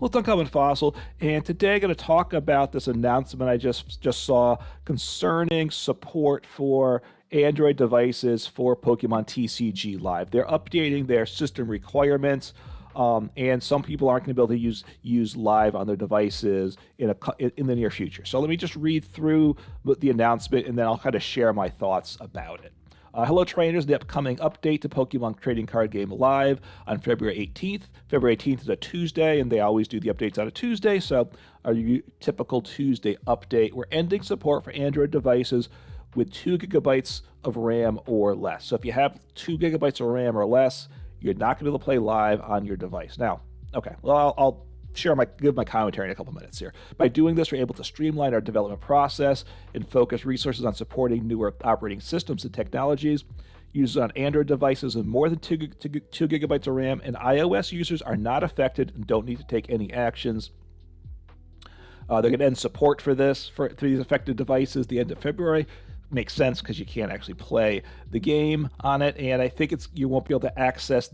Well, it's Uncommon Fossil, and today I'm going to talk about this announcement I just saw concerning support for Android devices for Pokemon TCG Live. They're updating their system requirements, and some people aren't going to be able to use Live on their devices in the near future. So let me just read through the announcement, and then I'll kind of share my thoughts about it. Hello, trainers. The upcoming update to Pokemon Trading Card Game Live on February 18th. February 18th is a Tuesday, and they always do the updates on a Tuesday, so a typical Tuesday update. We're ending support for Android devices with 2 gigabytes of RAM or less. So if you have 2 gigabytes of RAM or less, you're not going to be able to play Live on your device. Now, okay, well, I'll give my commentary in a couple minutes here. By doing this, we're able to streamline our development process and focus resources on supporting newer operating systems and technologies. Users on Android devices with more than 2 gigabytes of RAM and iOS users are not affected and don't need to take any actions. They're going to end support for these affected devices the end of February. Makes sense because you can't actually play the game on it, and I think you won't be able to access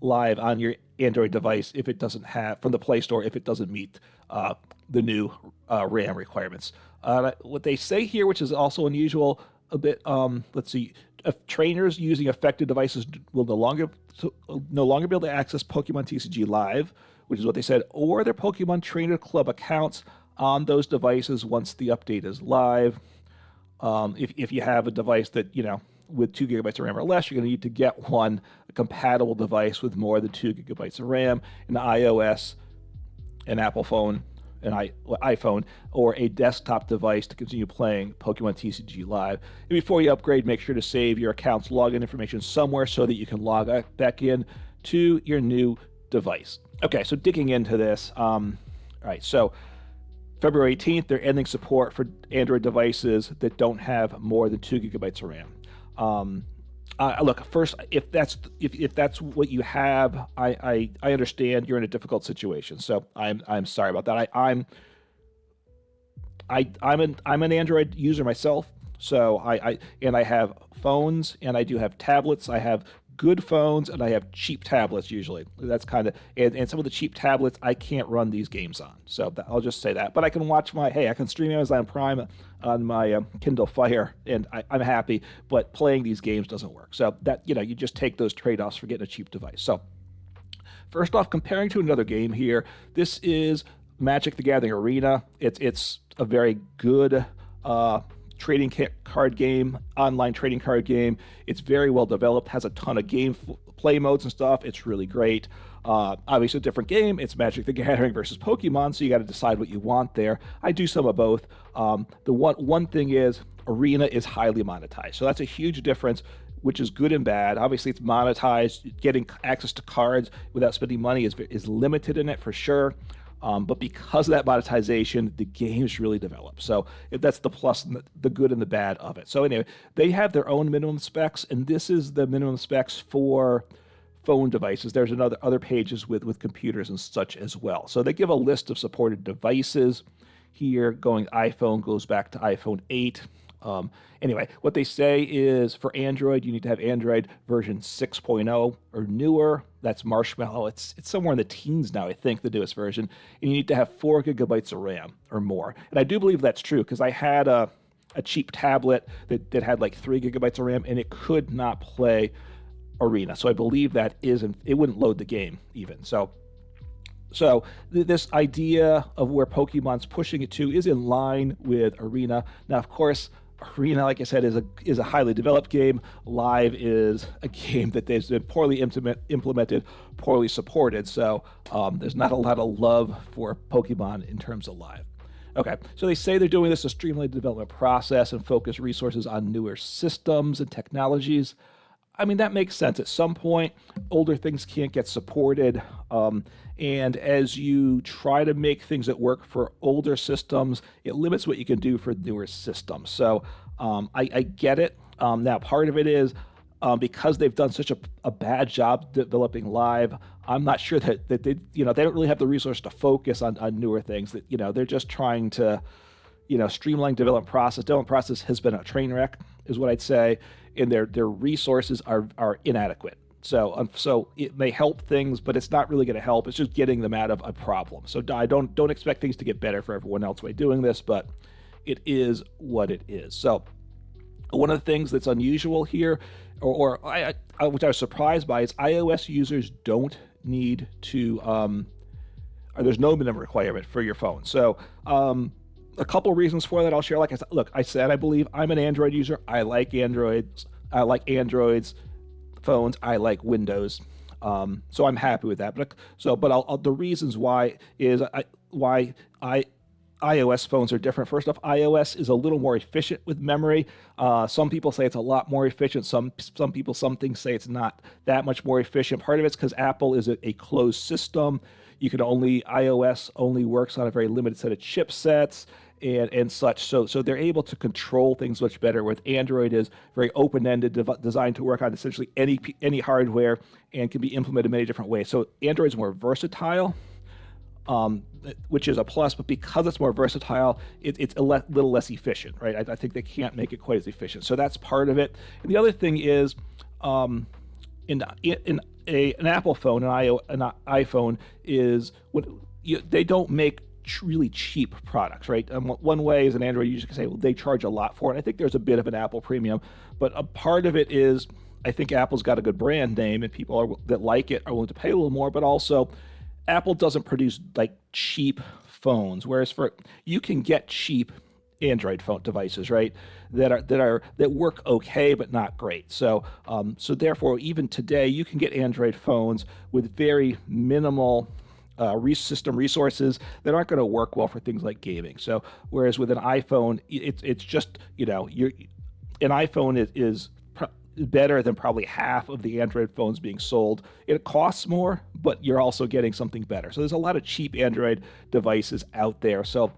Live on your Android device if it doesn't have from the Play Store if it doesn't meet the new RAM requirements. What they say here, which is also unusual, a bit. Let's see. Trainers using affected devices will no longer be able to access Pokemon TCG Live, which is what they said, or their Pokemon Trainer Club accounts on those devices once the update is live. If you have a device that with 2 gigabytes of RAM or less, you're going to need to get a compatible device with more than 2 gigabytes of RAM, an iOS, an Apple phone, an iPhone, or a desktop device to continue playing Pokemon TCG Live. And before you upgrade, make sure to save your account's login information somewhere so that you can log back in to your new device. Okay, so digging into this. All right, so February 18th, they're ending support for Android devices that don't have more than 2 gigabytes of RAM. Look, first, if that's what you have, I understand you're in a difficult situation. So I'm sorry about that. I'm an Android user myself. So I have phones and I do have tablets. I have good phones and I have cheap tablets usually. That's kind of and some of the cheap tablets I can't run these games on. So I'll just say that. But I can watch I can stream Amazon Prime on my Kindle Fire and I'm happy. But playing these games doesn't work. So that you just take those trade-offs for getting a cheap device. So first off, comparing to another game here, this is Magic: The Gathering Arena. It's a very good trading card game, online trading card game. It's very well developed, has a ton of game play modes and stuff. It's really great. Obviously a different game. It's Magic: The Gathering versus Pokemon, so you got to decide what you want there. I do some of both. The one thing is Arena is highly monetized, so that's a huge difference, which is good and bad. Obviously it's monetized. Getting access to cards without spending money is limited in it for sure. But because of that monetization, the game's really developed. So if that's the plus, and the good and the bad of it. So anyway, they have their own minimum specs, and this is the minimum specs for phone devices. There's other pages with computers and such as well. So they give a list of supported devices here. iPhone goes back to iPhone 8. Anyway, what they say is for Android, you need to have Android version 6.0 or newer. That's Marshmallow. It's somewhere in the teens now, I think, the newest version. And you need to have 4 gigabytes of RAM or more. And I do believe that's true because I had a cheap tablet that had like 3 gigabytes of RAM and it could not play Arena. So I believe that it wouldn't load the game even. So this idea of where Pokemon's pushing it to is in line with Arena. Now, of course, Arena, like I said, is a highly developed game. Live is a game that has been poorly implemented, poorly supported. So there's not a lot of love for Pokemon in terms of Live. Okay, so they say they're doing this to streamline the development process and focus resources on newer systems and technologies. I mean, that makes sense. At some point, older things can't get supported. And as you try to make things that work for older systems, it limits what you can do for newer systems. So I get it. Now, part of it is because they've done such a bad job developing Live, I'm not sure that they don't really have the resource to focus on newer things. That they're just trying to streamline development process. Development process has been a train wreck, is what I'd say, and their resources are inadequate. So it may help things, but it's not really going to help. It's just getting them out of a problem. So I don't expect things to get better for everyone else by doing this, but it is what it is. So one of the things that's unusual here, which I was surprised by, is iOS users don't need to, or there's no minimum requirement for your phone. So a couple reasons for that I'll share. Like I said, look, I believe I'm an Android user. I like Androids. I like Androids phones. I like Windows. So I'm happy with that. But the reasons why is why iOS phones are different. First off, iOS is a little more efficient with memory. Some people say it's a lot more efficient. Some things say it's not that much more efficient. Part of it's because Apple is a closed system. iOS only works on a very limited set of chipsets and such. So they're able to control things much better. With Android is very open-ended, designed to work on essentially any hardware and can be implemented in many different ways. So Android's more versatile. Which is a plus, but because it's more versatile, it's a little less efficient, right? I think they can't make it quite as efficient. So that's part of it. And the other thing is, in an Apple phone, an iPhone is they don't make really cheap products, right? One way is an Android user can say, well, they charge a lot for it. I think there's a bit of an Apple premium, but a part of it is I think Apple's got a good brand name, and people that like it are willing to pay a little more, but also Apple doesn't produce like cheap phones, whereas you can get cheap Android phone devices, right? That work okay but not great. So therefore, even today, you can get Android phones with very minimal system resources that aren't going to work well for things like gaming. So whereas with an iPhone, it's just an iPhone is better than probably half of the Android phones being sold. It costs more, but you're also getting something better. So there's a lot of cheap Android devices out there. So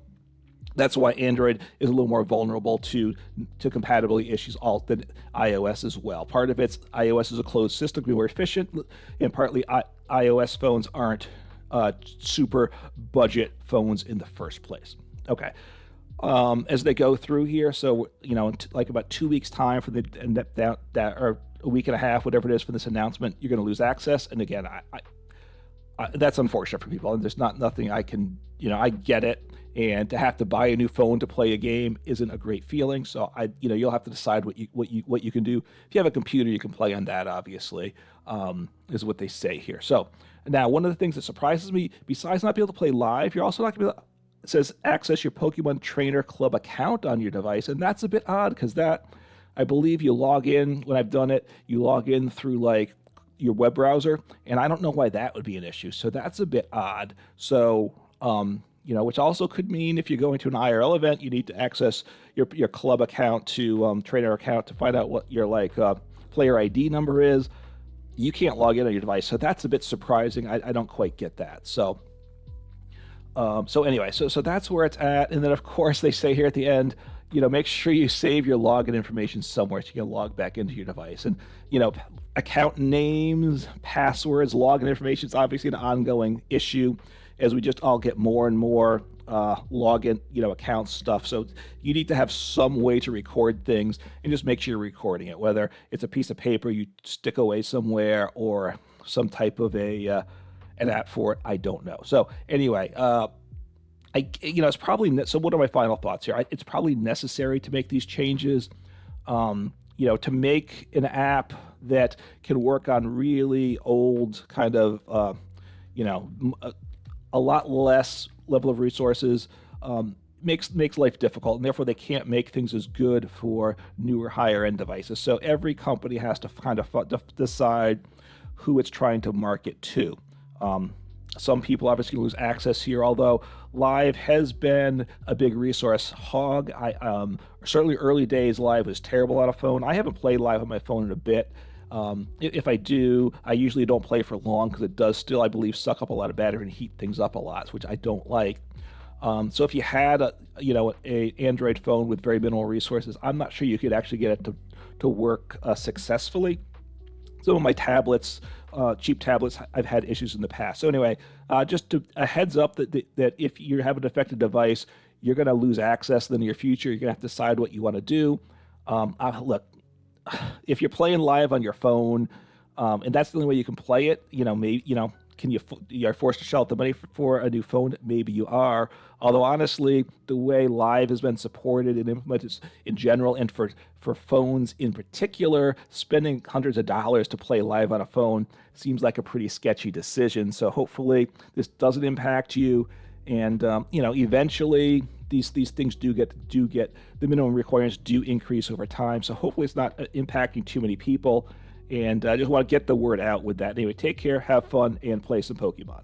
that's why Android is a little more vulnerable to compatibility issues than iOS as well. Part of it's iOS is a closed system, can be more efficient, and partly iOS phones aren't super budget phones in the first place. Okay. As they go through here, so like about 2 weeks time for or a week and a half, whatever it is for this announcement, you're going to lose access. And again, that's unfortunate for people, and there's nothing I can, I get it. And to have to buy a new phone to play a game isn't a great feeling. So you'll have to decide what you can do. If you have a computer, you can play on that. Obviously, is what they say here. So now, one of the things that surprises me, besides not being able to play live, you're also not going to be able. It says access your Pokemon Trainer Club account on your device, and that's a bit odd because I believe you log in, when I've done it, you log in through like your web browser, and I don't know why that would be an issue. So that's a bit odd. So, which also could mean if you're going to an IRL event, you need to access your club account to trainer account to find out what your player ID number is. You can't log in on your device, so that's a bit surprising. I don't quite get that. So anyway, so that's where it's at. And then, of course, they say here at the end, make sure you save your login information somewhere so you can log back into your device. And, account names, passwords, login information is obviously an ongoing issue as we just all get more and more login, account stuff. So you need to have some way to record things and just make sure you're recording it, whether it's a piece of paper you stick away somewhere or some type of an app for it. I don't know. So anyway, it's probably, so what are my final thoughts here? It's probably necessary to make these changes, to make an app that can work on really old kind of, a lot less level of resources, makes life difficult, and therefore they can't make things as good for newer, higher end devices. So every company has to kind of decide who it's trying to market to. Some people obviously lose access here, although Live has been a big resource hog. Certainly early days, Live was terrible on a phone. I haven't played Live on my phone in a bit. If I do, I usually don't play for long because it does still, I believe, suck up a lot of battery and heat things up a lot, which I don't like. So if you had a Android phone with very minimal resources, I'm not sure you could actually get it to work successfully. Some of my tablets, cheap tablets, I've had issues in the past. So anyway, just a heads up that if you have a defective device, you're going to lose access in the near future. You're going to have to decide what you want to do. Look, if you're playing Live on your phone, and that's the only way you can play it. Maybe you're forced to shell out the money for a new phone. Maybe you are. Although honestly, the way Live has been supported and implemented in general, and for phones in particular, spending hundreds of dollars to play Live on a phone seems like a pretty sketchy decision. So hopefully this doesn't impact you, and eventually these things do get the minimum requirements do increase over time. So hopefully it's not impacting too many people. And I just want to get the word out with that. Anyway, take care, have fun, and play some Pokemon.